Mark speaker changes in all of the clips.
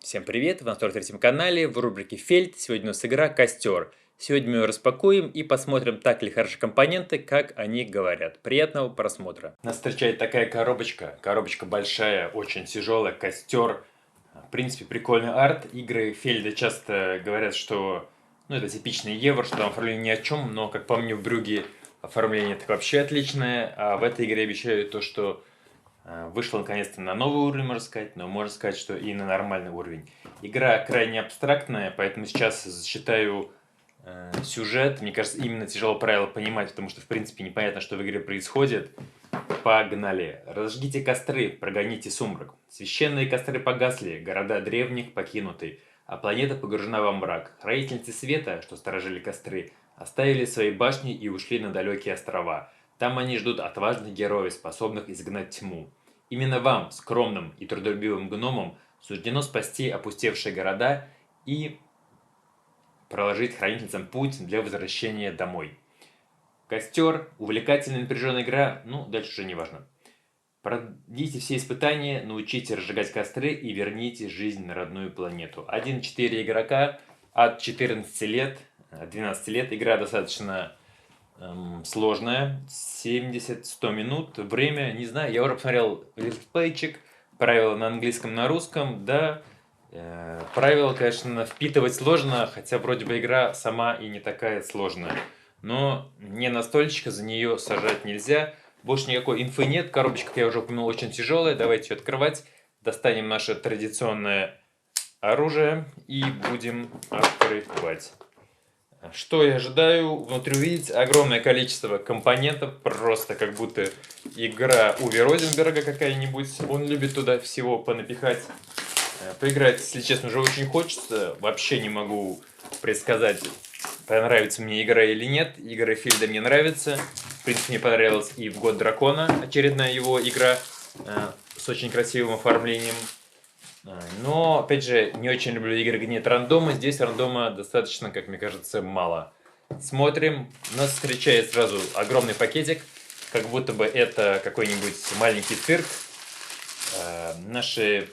Speaker 1: Всем привет, вы на 43-м канале, в рубрике Фельд. Сегодня у нас игра Костер. Сегодня мы ее распакуем и посмотрим, так ли хороши компоненты, как они говорят. Приятного просмотра. Нас встречает такая коробочка. Коробочка большая, очень тяжелая, костер. В принципе, прикольный арт. Игры Фельда часто говорят, что это типичный евро, что там оформление ни о чем, но, как по мне, в Брюгге оформление так вообще отличное. А в этой игре обещают то, что вышла наконец-то на новый уровень, можно сказать, но можно сказать, что и на нормальный уровень. Игра крайне абстрактная, поэтому сейчас зачитаю сюжет. Мне кажется, именно тяжело правила понимать, потому что, в принципе, непонятно, что в игре происходит. Погнали. Разожгите костры, прогоните сумрак. Священные костры погасли, города древних покинуты, а планета погружена во мрак. Хранительницы света, что сторожили костры, оставили свои башни и ушли на далекие острова. Там они ждут отважных героев, способных изгнать тьму. Именно вам, скромным и трудолюбивым гномам, суждено спасти опустевшие города и проложить хранительницам путь для возвращения домой. Костер, увлекательная напряженная игра, дальше уже не важно. Пройдите все испытания, научите разжигать костры и верните жизнь на родную планету. 1-4 игрока от 14 лет, 12 лет. Игра достаточно сложная, 70-100 минут, время, не знаю, я уже посмотрел летсплейчик, правила на английском, на русском, да, правила, конечно, впитывать сложно, хотя вроде бы игра сама и не такая сложная, но не на стольчика, за нее сажать нельзя, больше никакой инфы нет, коробочка, как я уже упомянул, очень тяжелая, давайте ее открывать, достанем наше традиционное оружие и будем открывать. Что я ожидаю? Внутри увидеть огромное количество компонентов, просто как будто игра Уви Розенберга какая-нибудь. Он любит туда всего понапихать. Поиграть, если честно, уже очень хочется. Вообще не могу предсказать, понравится мне игра или нет. Игры Фельда мне нравятся. В принципе, мне понравилась и в Год Дракона очередная его игра с очень красивым оформлением. Но, опять же, не очень люблю игры, где нет рандома. Здесь рандома достаточно, как мне кажется, мало. Смотрим. Нас встречает сразу огромный пакетик. Как будто бы это какой-нибудь маленький цирк. Наши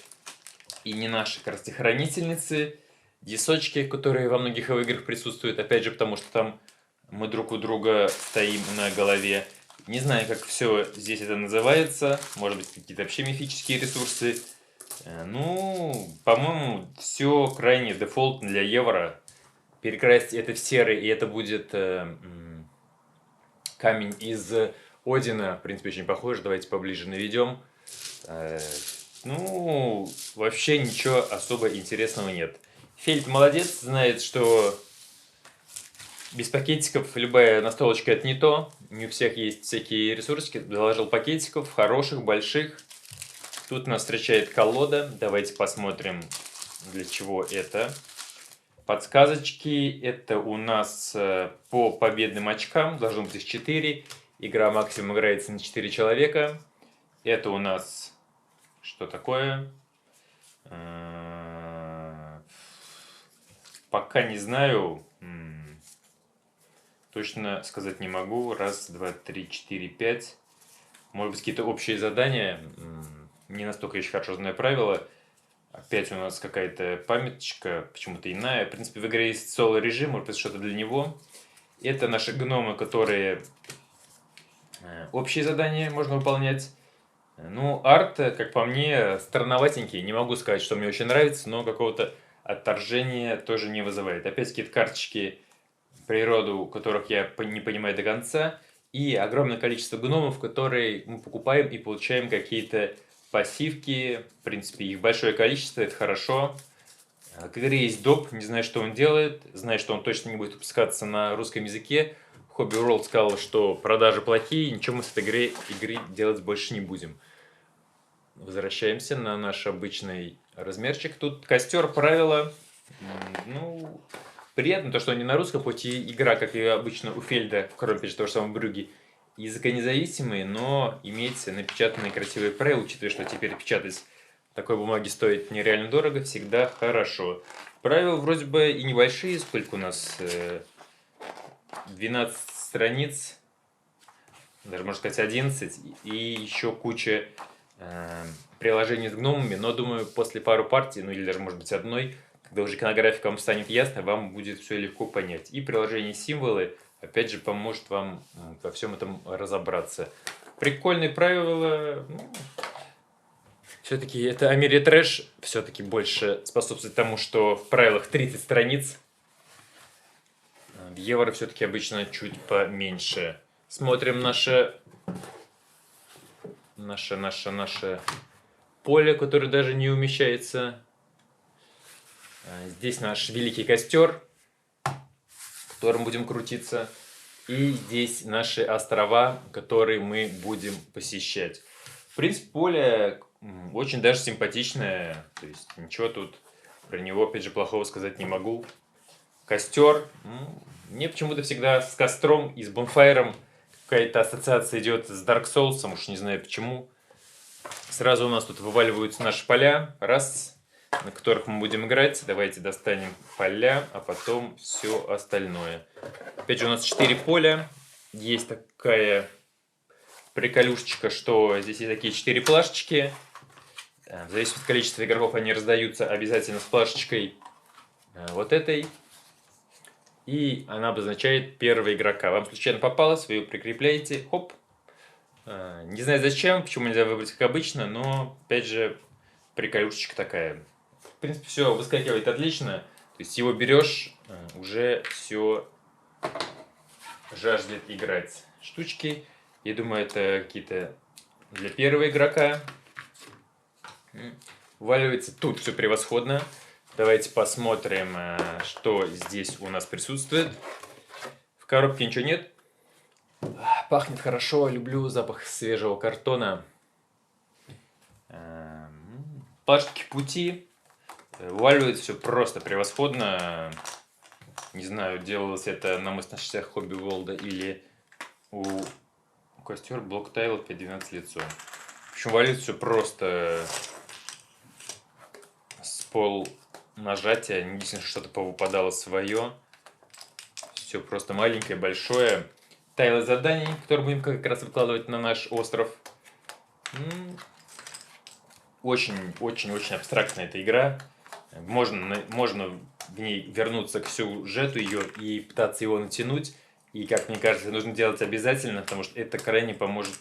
Speaker 1: и не наши, как раз, хранительницы. Дисочки, которые во многих играх присутствуют. Опять же, потому что там мы друг у друга стоим на голове. Не знаю, как все здесь это называется. Может быть, какие-то вообще мифические ресурсы. По-моему, все крайне дефолтно для евро. Перекрасить это в серый, и это будет камень из Одина. В принципе, очень похож. Давайте поближе наведем. Вообще ничего особо интересного нет. Фельд молодец, знает, что без пакетиков любая настолочка это не то. Не у всех есть всякие ресурсики. Заложил пакетиков, хороших, больших. Тут нас встречает колода. Давайте посмотрим, для чего это. Подсказочки. Это у нас по победным очкам. Должно быть их 4. Игра максимум играется на 4 человека. Это у нас... Что такое? Пока не знаю. Точно сказать не могу. 1, 2, 3, 4, 5. Может быть, какие-то общие задания. Не настолько еще хорошо знаю правила. Опять у нас какая-то памяточка, почему-то иная. В принципе, в игре есть соло-режим, может быть, что-то для него. Это наши гномы, которые общие задания можно выполнять. Арт, как по мне, странноватенький. Не могу сказать, что мне очень нравится, но какого-то отторжения тоже не вызывает. Опять какие-то карточки, природу которых я не понимаю до конца. И огромное количество гномов, которые мы покупаем и получаем какие-то пассивки. В принципе, их большое количество, это хорошо. К игре есть доп, не знаю, что он делает. Знаю, что он точно не будет выпускаться на русском языке. Hobby World сказал, что продажи плохие, ничего мы с этой игры делать больше не будем. Возвращаемся на наш обычный размерчик. Тут костер, правила. Приятно то, что они на русском, хоть и игра, как и обычно у Фельда, кроме того же самого Брюгге, языконезависимые, но иметь напечатанные красивые правила, учитывая, что теперь печатать такой бумаги стоит нереально дорого, всегда хорошо. Правила вроде бы и небольшие, сколько у нас? 12 страниц, даже можно сказать 11, и еще куча приложение с гномами, но думаю, после пару партий, ну или даже может быть одной, когда уже иконографика вам станет ясна, вам будет все легко понять. И приложение символы, опять же, поможет вам во всем этом разобраться. Прикольные правила. Ну, все-таки это Америтрэш все-таки больше способствует тому, что в правилах 30 страниц. В Евро все-таки обычно чуть поменьше. Смотрим наше поле, которое даже не умещается. Здесь наш великий костер, в котором будем крутиться. И здесь наши острова, которые мы будем посещать. В принципе, поле очень даже симпатичное. То есть ничего тут про него, опять же, плохого сказать не могу. Костер. Мне почему-то всегда с костром и с бонфайром какая-то ассоциация идет с Dark Souls, уж не знаю почему. Сразу у нас тут вываливаются наши поля. Раз, на которых мы будем играть. Давайте достанем поля, а потом все остальное. Опять же, у нас 4 поля. Есть такая приколюшечка, что здесь есть такие 4 плашечки. В зависимости от количества игроков они раздаются обязательно с плашечкой вот этой. И она обозначает первого игрока. Вам случайно попалось, вы ее прикрепляете. Хоп. Не знаю зачем, почему нельзя выбрать как обычно, но опять же приколюшечка такая. В принципе, все выскакивает отлично. То есть его берешь, уже все жаждет играть. Штучки. Я думаю, это какие-то для первого игрока. Валивается тут все превосходно. Давайте посмотрим, что здесь у нас присутствует. В коробке ничего нет. Пахнет хорошо, люблю запах свежего картона. Плашки пути. Валивает все просто превосходно. Не знаю, делалось это на мощностях Хобби Волда или у костер блок тайлов 512 лицо. В общем, валит все просто с пол нажатия. Единственное, что-то повыпадало свое. Все просто маленькое, большое. Тайлы заданий, которые будем как раз выкладывать на наш остров. Очень-очень-очень абстрактная эта игра. Можно в ней вернуться к сюжету ее и пытаться его натянуть. И, как мне кажется, нужно делать обязательно, потому что это крайне поможет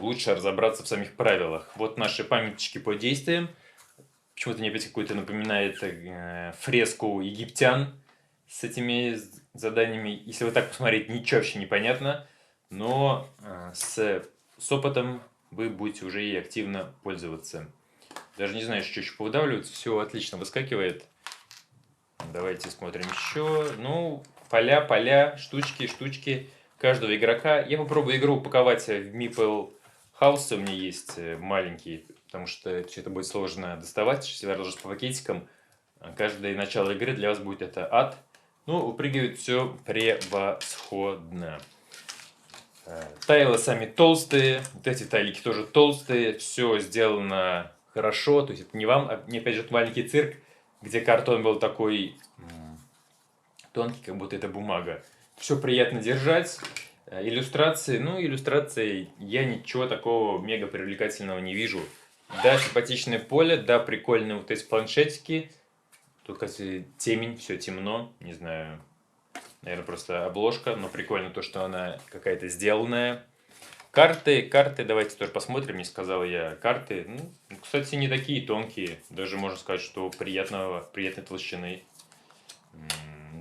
Speaker 1: лучше разобраться в самих правилах. Вот наши памятнички по действиям. Почему-то мне опять какую-то напоминает фреску египтян с этими заданиями. Если вот так посмотреть, ничего вообще не понятно. Но с опытом вы будете уже и активно пользоваться. Даже не знаю, что еще повыдавливается. Все отлично выскакивает. Давайте смотрим еще. Ну, поля, штучки каждого игрока. Я попробую игру упаковать в Meeple House. У меня есть маленький, потому что все это будет сложно доставать. Всегда разложить по пакетикам. Каждое начало игры для вас будет это ад. Ну, упрыгивает все превосходно. Тайлы сами толстые. Вот эти тайлики тоже толстые. Все сделано хорошо. То есть это не вам, а не опять же маленький цирк, где картон был такой тонкий, как будто это бумага. Все приятно держать. Иллюстрации. Ну, иллюстрации я ничего такого мега привлекательного не вижу. Да, симпатичное поле, да, прикольные вот эти планшетики. Тут, кстати, темень, все темно. Не знаю, наверное, просто обложка. Но прикольно то, что она какая-то сделанная. Карты, давайте тоже посмотрим, не сказал я. Карты, ну, кстати, не такие тонкие. Даже можно сказать, что приятной толщины.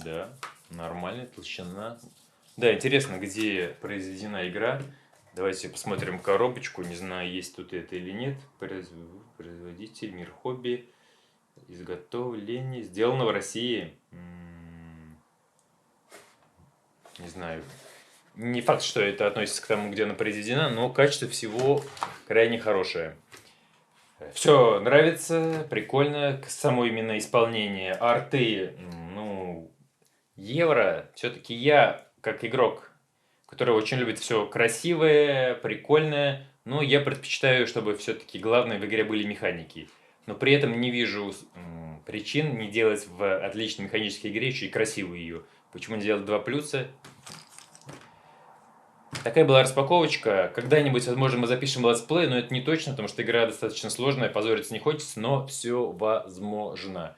Speaker 1: Да, нормальная толщина. Да, интересно, где произведена игра. Давайте посмотрим коробочку. Не знаю, есть тут это или нет. Производитель, мир хобби. Изготовление. Сделано в России. Не знаю. Не факт, что это относится к тому, где она произведена, но качество всего крайне хорошее. Все нравится, прикольно. Само именно исполнение, арты, ну, Евро. Все-таки я, как игрок, который очень любит все красивое, прикольное, но я предпочитаю, чтобы все-таки главное в игре были механики. Но при этом не вижу причин не делать в отличной механической игре еще и красивую ее. Почему не делать 2 плюса? Такая была распаковочка. Когда-нибудь, возможно, мы запишем летсплей, но это не точно, потому что игра достаточно сложная, позориться не хочется, но все возможно.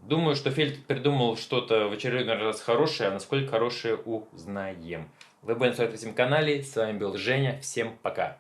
Speaker 1: Думаю, что Фельд придумал что-то в очередной раз хорошее, а насколько хорошее узнаем. Вы были на своем канале, с вами был Женя, всем пока.